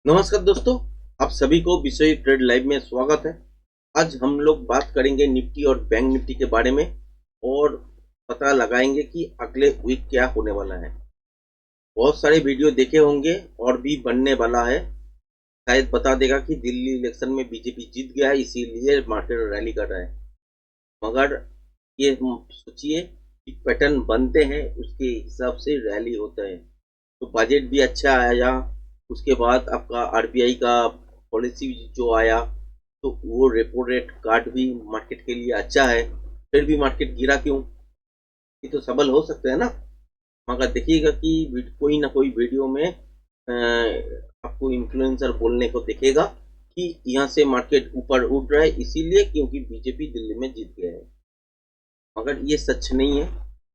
नमस्कार दोस्तों, आप सभी को विषय ट्रेड लाइव में स्वागत है। आज हम लोग बात करेंगे निफ्टी और बैंक निफ्टी के बारे में और पता लगाएंगे कि अगले वीक क्या होने वाला है। बहुत सारे वीडियो देखे होंगे और भी बनने वाला है। शायद बता देगा कि दिल्ली इलेक्शन में बीजेपी जीत गया है, इसीलिए मार्केट रैली कर रहा है। मगर ये सोचिए कि पैटर्न बनते हैं, उसके हिसाब से रैली होता है। तो बजट भी अच्छा आया, उसके बाद आपका आरबीआई का पॉलिसी जो आया, तो वो रेपो रेट काट भी मार्केट के लिए अच्छा है। फिर भी मार्केट गिरा क्यों? ये तो सबल हो सकते हैं ना। मगर देखिएगा कि कोई ना कोई वीडियो में आपको इन्फ्लुएंसर बोलने को दिखेगा कि यहाँ से मार्केट ऊपर उठ रहा है, इसीलिए क्योंकि बीजेपी दिल्ली में जीत गया है। मगर ये सच नहीं है।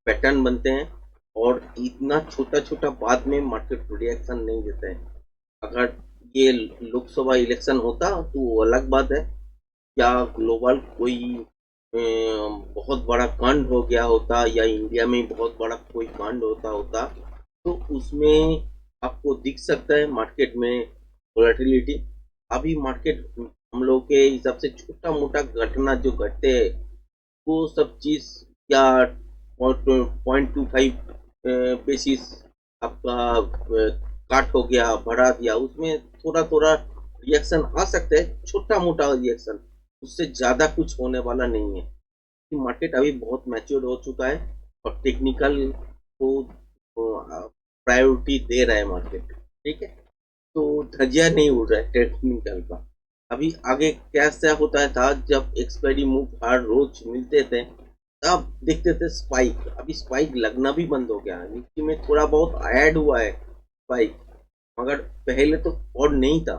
पैटर्न बनते हैं और इतना छोटा छोटा बाद में मार्केट रिएक्शन नहीं देता है। अगर ये लोकसभा इलेक्शन होता तो वो अलग बात है। या ग्लोबल कोई बहुत बड़ा कांड हो गया होता या इंडिया में बहुत बड़ा कोई कांड होता तो उसमें आपको दिख सकता है मार्केट में वोलेटिलिटी। अभी मार्केट हम लोग के हिसाब से छोटा मोटा घटना जो घटते हैं, वो सब चीज या 0.25 बेसिस आपका काट हो गया, बढ़ा दिया, उसमें थोड़ा थोड़ा रिएक्शन आ सकता है, छोटा मोटा रिएक्शन। उससे ज्यादा कुछ होने वाला नहीं है कि मार्केट अभी बहुत मैच्योर हो चुका है और टेक्निकल को प्रायोरिटी दे रहा है मार्केट। ठीक है, तो धज्जिया नहीं उड़ रहा है टेक्निकल का। अभी आगे कैसा होता है था, जब एक्सपायरी मूव हर रोज मिलते थे तब देखते थे स्पाइक। अभी स्पाइक लगना भी बंद हो गया है, निफ्टी में थोड़ा बहुत ऐड हुआ है स्पाइक, मगर पहले तो और नहीं था।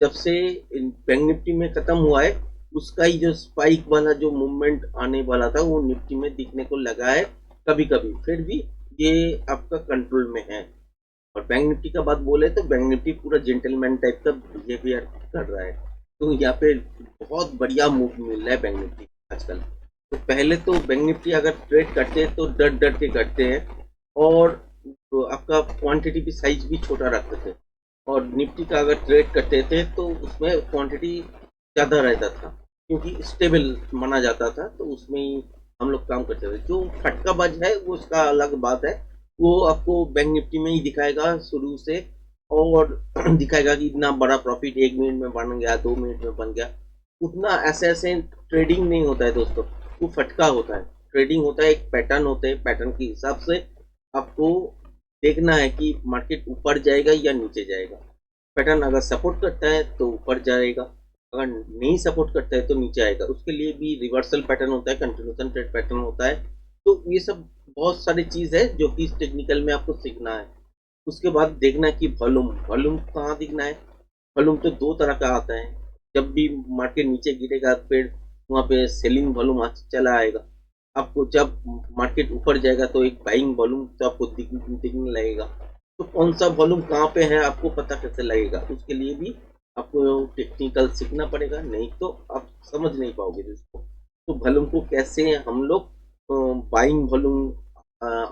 जब से बैंक निफ्टी में खत्म हुआ है, उसका ही जो स्पाइक वाला जो मूवमेंट आने वाला था वो निफ्टी में दिखने को लगा है कभी कभी। फिर भी ये आपका कंट्रोल में है। और बैंक निफ्टी का बात बोले तो बैंक निफ्टी पूरा जेंटलमैन टाइप का बिहेवियर कर रहा है। तो यहाँ पे बहुत बढ़िया मूव मिल रहा है बैंक निफ्टी आजकल। तो पहले तो बैंक निफ्टी अगर ट्रेड करते हैं तो डर डर के करते हैं और तो आपका क्वांटिटी भी साइज भी छोटा रखते थे। और निफ्टी का अगर ट्रेड करते थे तो उसमें क्वांटिटी ज़्यादा रहता था, क्योंकि स्टेबल माना जाता था, तो उसमें ही हम लोग काम करते थे। जो फटकाबाज है वो उसका अलग बात है, वो आपको बैंक निफ्टी में ही दिखाएगा शुरू से। और दिखाएगा कि इतना बड़ा प्रॉफिट 1 मिनट में बन गया, 2 मिनट में बन गया। उतना ऐसे ऐसे ट्रेडिंग नहीं होता है दोस्तों, वो फटका होता है। ट्रेडिंग होता है, एक पैटर्न होते हैं, पैटर्न के हिसाब से आपको देखना है कि मार्केट ऊपर जाएगा या नीचे जाएगा। पैटर्न अगर सपोर्ट करता है तो ऊपर जाएगा, अगर नहीं सपोर्ट करता है तो नीचे आएगा। उसके लिए भी रिवर्सल पैटर्न होता है, कंटिन्यूशन ट्रेड पैटर्न होता है। तो ये सब बहुत सारी चीज है जो कि टेक्निकल में आपको सीखना है। उसके बाद देखना है कि वॉल्यूम वॉल्यूम कहाँ दिखना है। वॉल्यूम तो दो तरह का आता है। जब भी मार्केट नीचे गिरेगा फिर वहाँ पे सेलिंग वॉल्यूम चला आएगा। आपको जब मार्केट ऊपर जाएगा तो एक बाइंग वॉल्यूम तो आपको दिखने लगेगा। तो कौन सा वॉल्यूम कहाँ पे है आपको पता कैसे लगेगा? उसके लिए भी आपको टेक्निकल सीखना पड़ेगा, नहीं तो आप समझ नहीं पाओगे इसको। तो वॉल्यूम को कैसे हम लोग बाइंग वॉल्यूम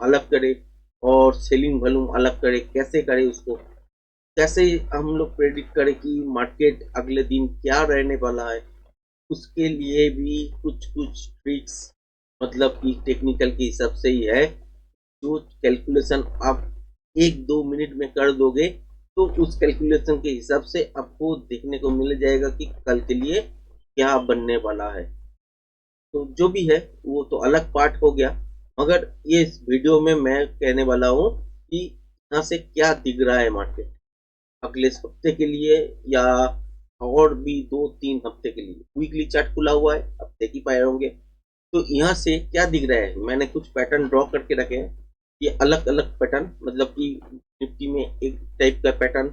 अलग करें और सेलिंग वॉल्यूम अलग करें, कैसे करें उसको, कैसे हम लोग प्रेडिक्ट करें कि मार्केट अगले दिन क्या रहने वाला है। उसके लिए भी कुछ कुछ ट्रिक्स, मतलब कि टेक्निकल के हिसाब से ही है। जो कैलकुलेशन आप 1-2 मिनट में कर दोगे तो उस कैलकुलेशन के हिसाब से आपको देखने को मिल जाएगा कि कल के लिए क्या बनने वाला है। तो जो भी है वो तो अलग पार्ट हो गया, मगर ये इस वीडियो में मैं कहने वाला हूँ कि यहाँ से क्या दिख रहा है मार्केट अगले हफ्ते के लिए, या और भी 2-3 हफ्ते के लिए। वीकली चार्ट खुला हुआ है, आप देख ही पाए होंगे। तो यहाँ से क्या दिख रहा है, मैंने कुछ पैटर्न ड्रॉ करके रखे हैं। ये अलग अलग पैटर्न, मतलब कि निफ्टी में एक टाइप का पैटर्न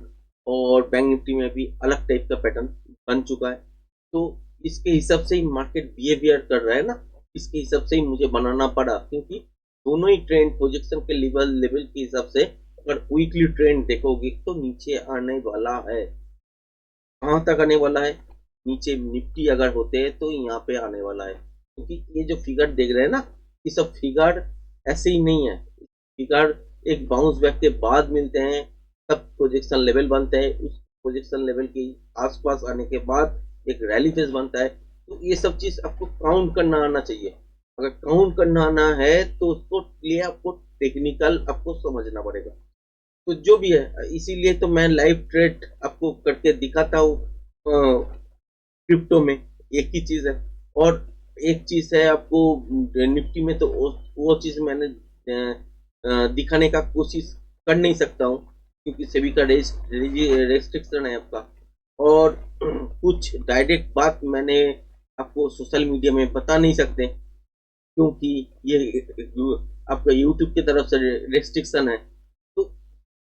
और बैंक निफ्टी में भी अलग टाइप का पैटर्न बन चुका है। तो इसके हिसाब से ही मार्केट बिहेवियर कर रहा है ना, इसके हिसाब से ही मुझे बनाना पड़ा, क्योंकि दोनों ही ट्रेंड प्रोजेक्शन के लेवल लेवल के हिसाब से अगर वीकली ट्रेंड देखोगे तो नीचे आने वाला है। कहाँ तक आने वाला है? नीचे निफ्टी अगर होते हैं तो यहाँ पे आने वाला है, क्योंकि ये जो फिगर देख रहे हैं ना, ये सब फिगर ऐसे ही नहीं है। फिगर एक बाउंस बैक के बाद मिलते हैं, तब प्रोजेक्शन लेवल बनते हैं। प्रोजेक्शन लेवल के आसपास आने के बाद एक रैली फेज बनता है। तो ये सब चीज आपको काउंट करना आना चाहिए। अगर काउंट करना आना है तो उसको लिए आपको टेक्निकल आपको समझना पड़ेगा। तो जो भी है, इसीलिए तो मैं लाइव ट्रेड आपको करके दिखाता हूँ क्रिप्टो में। एक ही चीज है। और एक चीज है आपको निफ्टी में, तो वो चीज मैंने दिखाने का कोशिश कर नहीं सकता हूँ, क्योंकि सेबी का रेस्ट्रिक्शन है आपका। और कुछ डायरेक्ट बात मैंने आपको सोशल मीडिया में बता नहीं सकते, क्योंकि ये आपका यूट्यूब की तरफ से रेस्ट्रिक्शन है। तो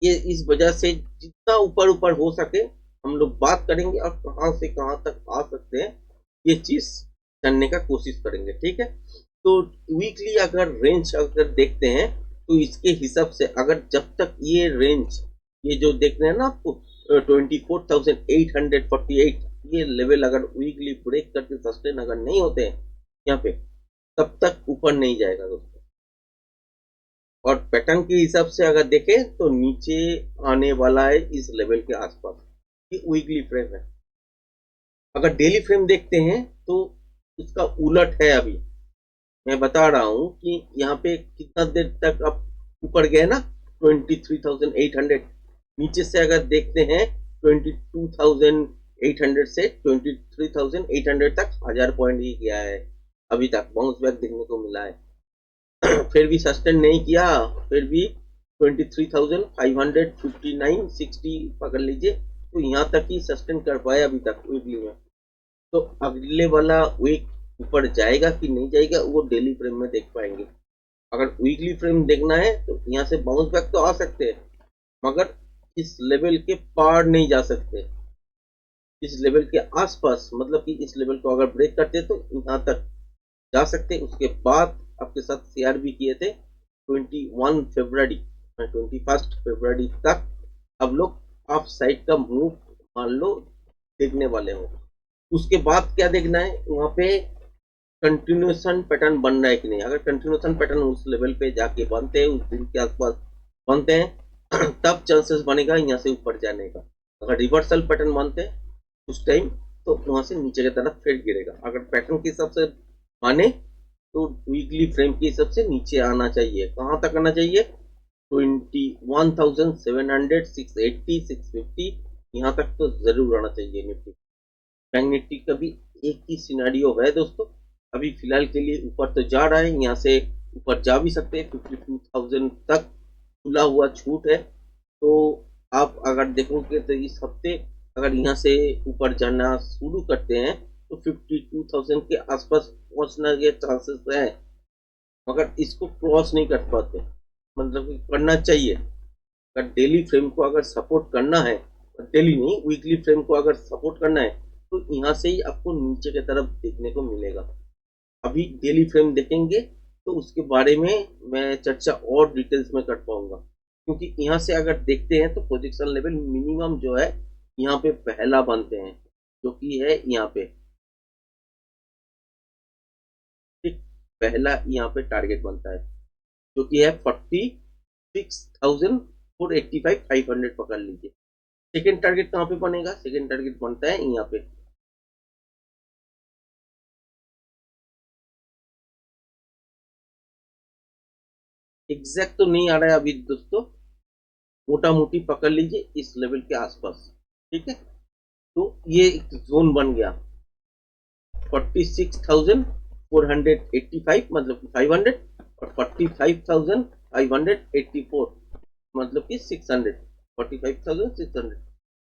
ये इस वजह से जितना ऊपर ऊपर हो सके हम लोग बात करेंगे, और कहाँ से कहाँ तक आ सकते हैं ये चीज करने का कोशिश करेंगे। ठीक है। तो वीकली अगर रेंज अगर देखते हैं, तो इसके हिसाब से अगर जब तक ये रेंज, ये जो देख रहे हैं ना आपको 24,848, ये लेवल अगर वीकली ब्रेक करके सस्टेन अगर नहीं होते हैं यहाँ पे, तब तक ऊपर नहीं जाएगा दोस्तों। और पैटर्न के हिसाब से अगर देखें तो नीचे आने वाला है इस लेवल के आसपास। ये वीकली फ्रेम है। अगर डेली फ्रेम देखते हैं तो उसका उलट है। अभी मैं बता रहा हूं कि यहाँ पे कितना देर तक आप ऊपर गए ना, 23,800। नीचे से अगर देखते हैं 22,800 से 23,800 तक 1000 पॉइंट ही गया है। अभी तक बाउंस बैक देखने को मिला है। फिर भी सस्टेन नहीं किया। फिर भी 23,559 60 पकड़ लीजिए, तो यहाँ तक ही सस्टेन कर पाया अभी तक वीकली में। तो अगले वाला वीक ऊपर जाएगा कि नहीं जाएगा वो डेली फ्रेम में देख पाएंगे। अगर वीकली फ्रेम देखना है तो यहाँ से बाउंस बैक तो आ सकते हैं, मगर इस लेवल के पार नहीं जा सकते। इस लेवल के आसपास, मतलब कि इस लेवल को अगर ब्रेक करते तो यहाँ तक जा सकते। उसके बाद आपके साथ शेयर भी किए थे 21 फरवरी 21 फरवरी तक अब लोग ऑफ साइड का मूव मान लो देखने वाले हो। उसके बाद क्या देखना है, वहां पे कंटिन्यूएशन पैटर्न बन रहा है कि नहीं। अगर कंटिन्यूएशन पैटर्न उस लेवल पे जाके बनते हैं, उस दिन के आसपास बनते हैं तब चांसेस बनेगा यहाँ से ऊपर जाने का। अगर रिवर्सल पैटर्न बनते हैं उस टाइम, तो वहां से नीचे की तरफ फिर गिरेगा। अगर पैटर्न के हिसाब से माने तो वीकली फ्रेम के हिसाब से नीचे आना चाहिए। कहाँ तक आना चाहिए, 21,700 680 650 यहाँ तक तो जरूर आना चाहिए निफ्टी। बैंक निफ्टी का भी एक ही सिनेरियो है दोस्तों। अभी फिलहाल के लिए ऊपर तो जा रहा है, यहाँ से ऊपर जा भी सकते हैं। 52,000 तक खुला हुआ छूट है। तो आप अगर देखोगे तो इस हफ्ते अगर यहाँ से ऊपर जाना शुरू करते हैं तो 52,000 के आसपास पहुंचने के चांसेस है, मगर इसको क्रॉस नहीं कर पाते। मतलब कि करना चाहिए। अगर डेली फ्रेम को अगर सपोर्ट करना है, डेली नहीं वीकली फ्रेम को अगर सपोर्ट करना है, तो यहाँ से ही आपको नीचे की तरफ देखने को मिलेगा। अभी डेली फ्रेम देखेंगे तो उसके बारे में मैं चर्चा और डिटेल्स में कर पाऊंगा, क्योंकि यहाँ से अगर देखते हैं तो पोजीशन लेवल मिनिमम जो है यहाँ पे पहला बनते हैं, जो कि है यहाँ पे। ठीक, पहला यहाँ पे टारगेट बनता है जो कि है 46,485 500 पकड़ लीजिए। सेकेंड टारगेट कहाँ पे बनेगा, सेकेंड टारगेट बनता है यहाँ पे। एग्जैक्ट तो नहीं आ रहा है अभी दोस्तों, मोटा मोटी पकड़ लीजिए इस लेवल के आसपास। ठीक है। तो ये एक जोन बन गया 46,485 मतलब कि 500, और 45,584 मतलब कि 600, 45,600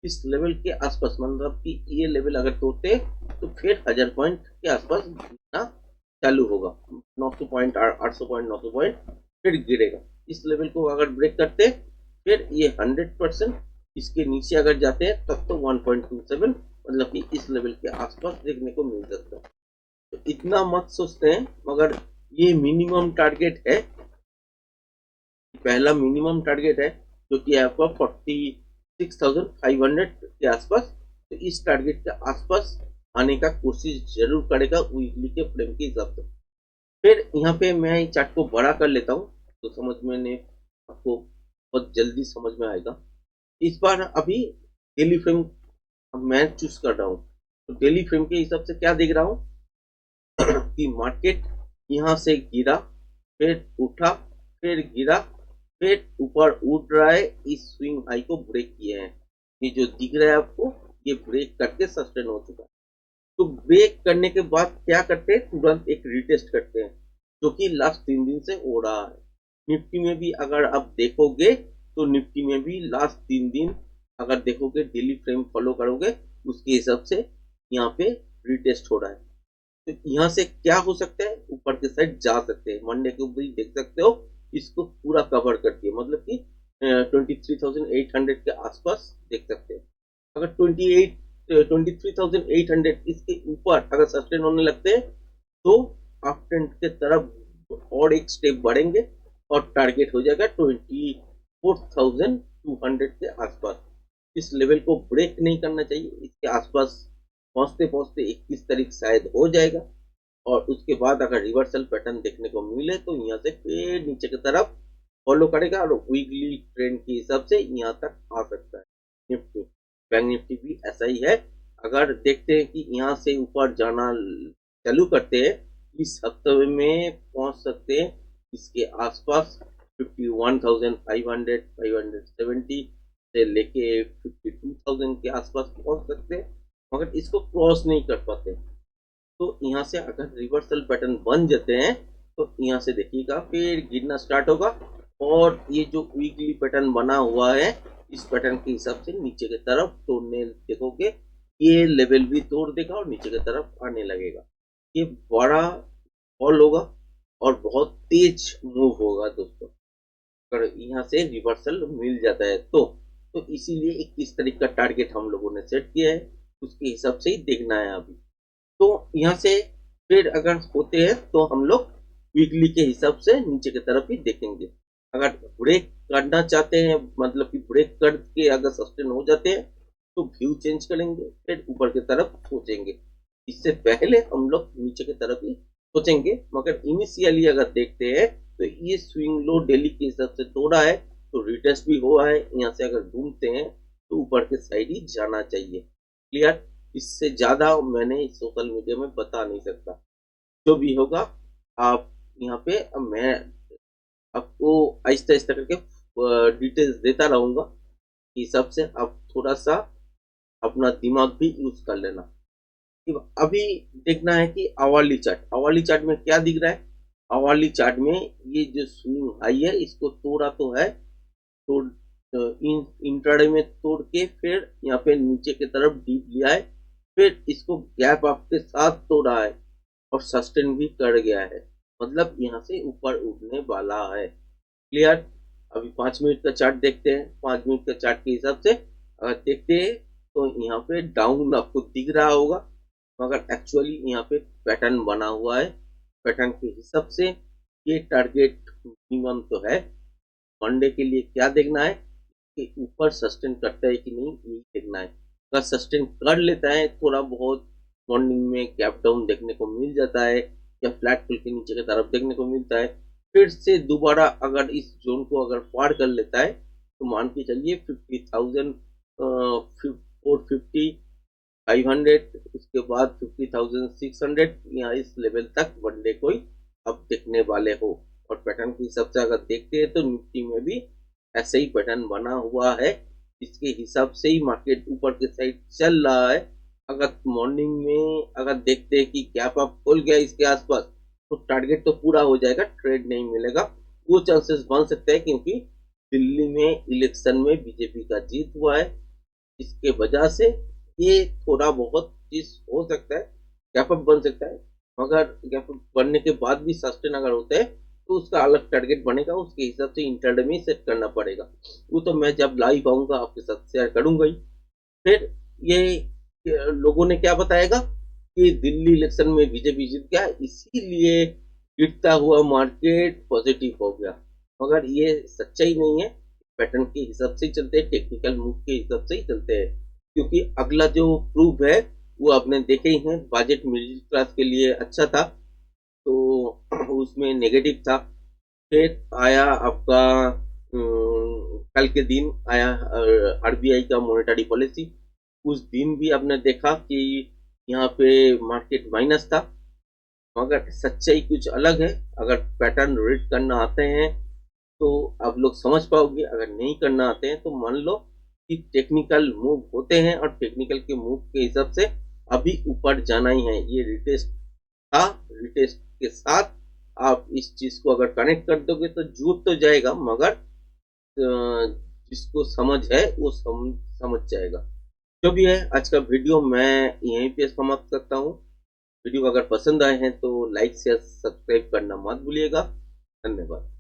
इस लेवल के आसपास। मतलब कि ये लेवल अगर तोड़ते तो फिर 1000 पॉइंट के आसपास गिरना चालू होगा। 900 पॉइंट 800 पॉइंट 900 पॉइंट फिर गिरेगा। इस लेवल को अगर ब्रेक करते फिर ये 100%, इसके नीचे अगर जाते हैं तब तो 1.27 मतलब कि इस लेवल के आसपास देखने को मिल सकता है। तो इतना मत सोचते हैं, मगर ये मिनिमम टारगेट है, पहला मिनिमम टारगेट है जो कि आपका 46,500 के आसपास। तो इस टारगेट के आसपास आने का कोशिश जरूर करेगा वीकली के फ्रेम के हिसाब से। फिर यहाँ पे मैं चार्ट को बड़ा कर लेता हूँ तो समझ में आपको बहुत जल्दी समझ में आएगा। इस बार अभी डेली फ्रेम अब मैं चूज कर रहा हूँ, तो डेली फ्रेम के हिसाब से क्या देख रहा हूँ कि मार्केट यहाँ से गिरा, फिर उठा, फिर गिरा, फिर ऊपर उठ रहा है, इस स्विंग हाई को ब्रेक किए हैं। ये जो दिख रहा है आपको, ये ब्रेक करके सस्टेन हो चुका है। तो ब्रेक करने के बाद क्या करते हैं, तुरंत एक रिटेस्ट करते हैं, जो कि लास्ट 3 दिन से हो रहा है। निफ्टी में भी अगर आप देखोगे, तो निफ्टी में भी लास्ट 3 दिन अगर देखोगे, डेली फ्रेम फॉलो करोगे, उसके हिसाब से यहाँ पे रिटेस्ट हो रहा है। तो यहाँ से क्या हो सकता है, ऊपर के साइड जा सकते हैं। मंडे के ऊपर ही देख सकते हो, इसको पूरा कवर करती है, मतलब कि 23,800 के आसपास देख सकते हैं। अगर 23,800 इसके ऊपर अगर सस्टेन होने लगते हैं, तो अप ट्रेंड के तरफ और एक स्टेप बढ़ेंगे और टारगेट हो जाएगा 24,200 के आसपास। इस लेवल को ब्रेक नहीं करना चाहिए, इसके आसपास पहुंचते पहुंचते 21 तारीख शायद हो जाएगा। और उसके बाद अगर रिवर्सल पैटर्न देखने को मिले, तो यहाँ से फिर नीचे की तरफ फॉलो करेगा और वीकली ट्रेंड के हिसाब से यहाँ तक आ सकता है। निफ्टी, बैंक निफ्टी भी ऐसा ही है। अगर देखते हैं कि यहाँ से ऊपर जाना चालू करते हैं, इस हफ्ते में पहुंच सकते हैं इसके आसपास 51,500 570 से लेके 52,000 के आसपास पहुंच सकते हैं, मगर इसको क्रॉस नहीं कर पाते। तो यहाँ से अगर रिवर्सल पैटर्न बन जाते हैं, तो यहाँ से देखिएगा फिर गिरना स्टार्ट होगा, और ये जो वीकली पैटर्न बना हुआ है, इस पैटर्न के हिसाब से नीचे की तरफ तोड़ने देखोगे, ये लेवल भी तोड़ देगा और नीचे की तरफ आने लगेगा। ये बड़ा फॉल होगा और बहुत तेज मूव होगा दोस्तों, अगर यहाँ से रिवर्सल मिल जाता है तो इसीलिए 21 तारीख का टारगेट हम लोगों ने सेट किया है, उसके हिसाब से ही देखना है अभी। तो यहाँ से फिर अगर होते हैं, तो हम लोग वीकली के हिसाब से नीचे की तरफ ही देखेंगे। अगर ब्रेक करना चाहते हैं, मतलब कि ब्रेक करके अगर सस्टेन हो जाते हैं, तो व्यू चेंज करेंगे, फिर ऊपर की तरफ सोचेंगे। इससे पहले हम लोग नीचे की तरफ ही सोचेंगे। मगर इनिशियली अगर देखते हैं, तो ये स्विंग लो डेली के हिसाब से तोड़ा है, तो रिटेस्ट भी हुआ है। यहाँ से अगर ढूंढते हैं, तो ऊपर के साइड ही जाना चाहिए। क्लियर? इससे ज्यादा मैंने सोशल मीडिया में बता नहीं सकता। जो भी होगा, आप यहाँ पे मैं आपको आहिस्ता आहिस्ता करके डिटेल्स देता रहूंगा, हिसाब से आप थोड़ा सा अपना दिमाग भी यूज कर लेना। अभी देखना है कि आवर्ली चार्ट में क्या दिख रहा है। आवर्ली चार्ट में ये जो स्विंग हाई है, इसको तोड़ा तो है, तो इंट्राडे में तोड़ के फिर यहाँ पे नीचे की तरफ डीप लिया है, फिर इसको गैप अप के साथ तोड़ा है और सस्टेन भी कर गया है, मतलब यहाँ से ऊपर उठने वाला है। क्लियर? अभी 5 मिनट का चार्ट देखते हैं। 5 मिनट का चार्ट के हिसाब से अगर देखते हैं, तो यहाँ पे डाउन आपको दिख रहा होगा, मगर एक्चुअली यहाँ पे पैटर्न बना हुआ है। पैटर्न के हिसाब से ये टारगेट मिनिमम तो है। मंडे के लिए क्या देखना है कि ऊपर सस्टेन करता है कि नहीं, ये देखना है। अगर सस्टेन कर लेता है, थोड़ा बहुत मॉर्निंग में गैप डाउन देखने को मिल जाता है, या फ्लैट खुल के नीचे की तरफ देखने को मिलता है, फिर से दोबारा अगर इस जोन को अगर पार कर लेता है, तो मान के चलिए 50,000 450 500, उसके बाद 50,600, या इस लेवल तक वनडे को ही अब देखने वाले हो। और पैटर्न के हिसाब से अगर देखते हैं, तो निफ्टी में भी ऐसे ही पैटर्न बना हुआ है, इसके हिसाब से ही मार्केट ऊपर के साइड चल रहा है। अगर मॉर्निंग में अगर देखते हैं कि गैप अप खुल गया इसके आसपास, तो टारगेट तो पूरा हो जाएगा, ट्रेड नहीं मिलेगा। वो चांसेस बन सकता है, क्योंकि दिल्ली में इलेक्शन में बीजेपी का जीत हुआ है, इसके वजह से ये थोड़ा बहुत चीज हो सकता है, गैप अप बन सकता है। मगर गैप अप बनने के बाद भी सस्टेन अगर होता है, तो उसका अलग टारगेट बनेगा, उसके हिसाब से इंटरडे में सेट करना पड़ेगा। वो तो मैं जब लाइव आऊंगा आपके साथ शेयर करूंगा ही। फिर ये लोगों ने क्या बताएगा कि दिल्ली इलेक्शन में बीजेपी जीत गया, इसीलिए गिरता हुआ मार्केट पॉजिटिव हो गया, मगर ये सच्चाई नहीं है। पैटर्न के हिसाब से ही चलते हैं, टेक्निकल मूव के हिसाब से ही चलते हैं, क्योंकि अगला जो प्रूफ है, वो आपने देखे ही हैं। बजट मिडिल क्लास के लिए अच्छा था, तो उसमें नेगेटिव था। फिर आया आपका कल के दिन आया आरबीआई का मॉनेटरी पॉलिसी, उस दिन भी आपने देखा कि यहाँ पे मार्केट माइनस था, मगर सच्चाई कुछ अलग है। अगर पैटर्न रीड करना आते हैं तो आप लोग समझ पाओगे, अगर नहीं करना आते हैं तो मान लो कि टेक्निकल मूव होते हैं और टेक्निकल के मूव के हिसाब से अभी ऊपर जाना ही है। ये रिटेस्ट था, रिटेस्ट के साथ आप इस चीज को अगर कनेक्ट कर दोगे तो जुड़ तो जाएगा, मगर जिसको समझ है वो समझ जाएगा। जो भी है, आज का वीडियो मैं यहीं पे समाप्त करता हूँ। वीडियो अगर पसंद आए हैं तो लाइक शेयर सब्सक्राइब करना मत भूलिएगा। धन्यवाद।